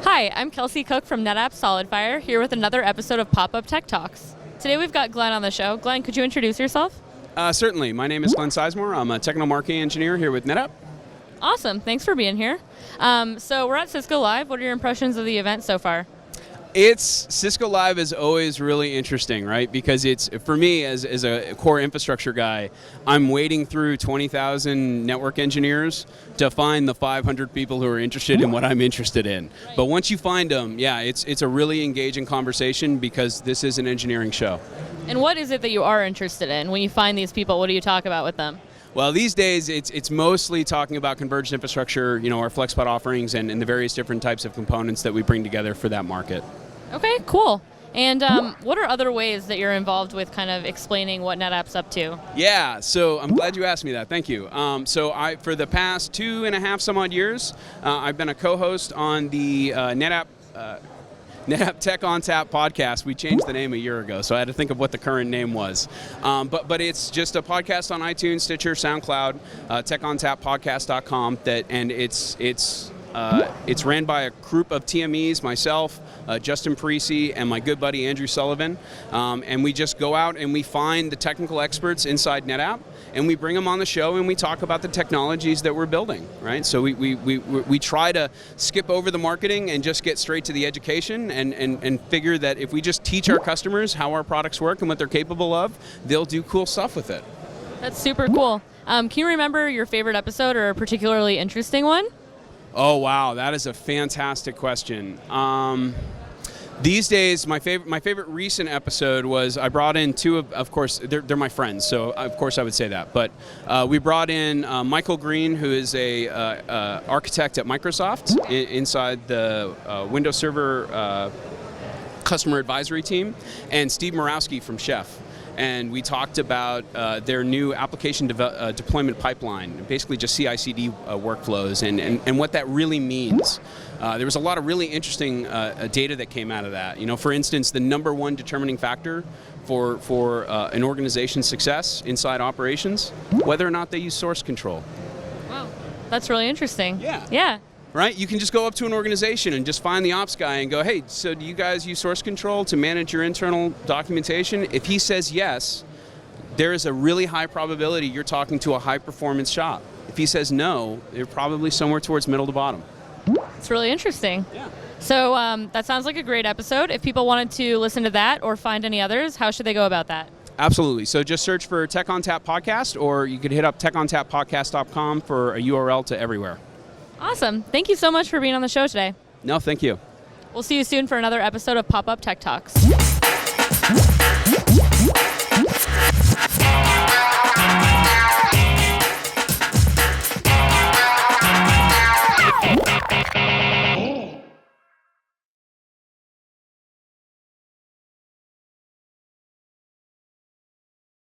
Hi, I'm Kelsey Cook from NetApp SolidFire, here with another episode of PopUpTechTalks. Today we've got Glenn on the show. Glenn, could you introduce yourself? Certainly. My name is Glenn Sizemore. I'm a technical marketing engineer here with NetApp. Awesome. Thanks for being here. So we're at Cisco Live. What are your impressions of the event so far? Cisco Live is always really interesting, right? Because it's, for me, as a core infrastructure guy, I'm wading through 20,000 network engineers to find the 500 people who are interested in what I'm interested in. Right. But once you find them, yeah, it's a really engaging conversation because this is an engineering show. And what is it that you are interested in? When you find these people, what do you talk about with them? Well, these days, it's mostly talking about converged infrastructure, our FlexPod offerings and the various different types of components that we bring together for that market. Okay, cool. And what are other ways that you're involved with kind of explaining what NetApp's up to? Yeah, so I'm glad you asked me that. Thank you. For the past 2.5 some odd years, I've been a co-host on the NetApp TECH ONTAP podcast. We changed the name a year ago, so I had to think of what the current name was. But it's just a podcast on iTunes, Stitcher, SoundCloud, TechOntapPodcast.com. And it's ran by a group of TMEs, myself, Justin Parisi, and my good buddy Andrew Sullivan. And we just go out and we find the technical experts inside NetApp, and we bring them on the show and we talk about the technologies that we're building, right? So we try to skip over the marketing and just get straight to the education and figure that if we just teach our customers how our products work and what they're capable of, they'll do cool stuff with it. That's super cool. Can you remember your favorite episode or a particularly interesting one? Oh wow, that is a fantastic question. These days, my favorite recent episode was I brought in two of course, they're my friends, so of course I would say that. But we brought in Michael Green, who is a architect at Microsoft inside the Windows Server customer advisory team, and Steve Morawski from Chef. And we talked about their new application deployment pipeline, basically just CI/CD workflows, and what that really means. There was a lot of really interesting data that came out of that. For instance, the #1 determining factor for an organization's success inside operations, whether or not they use source control. Wow, that's really interesting. Yeah. Right? You can just go up to an organization and just find the ops guy and go, hey, so do you guys use source control to manage your internal documentation? If he says yes, there is a really high probability you're talking to a high-performance shop. If he says no, they're probably somewhere towards middle to bottom. It's really interesting. Yeah. So that sounds like a great episode. If people wanted to listen to that or find any others, how should they go about that? Absolutely. So just search for TECH ONTAP Podcast, or you could hit up TechOntapPodcast.com for a URL to everywhere. Awesome. Thank you so much for being on the show today. No, thank you. We'll see you soon for another episode of PopUpTechTalks.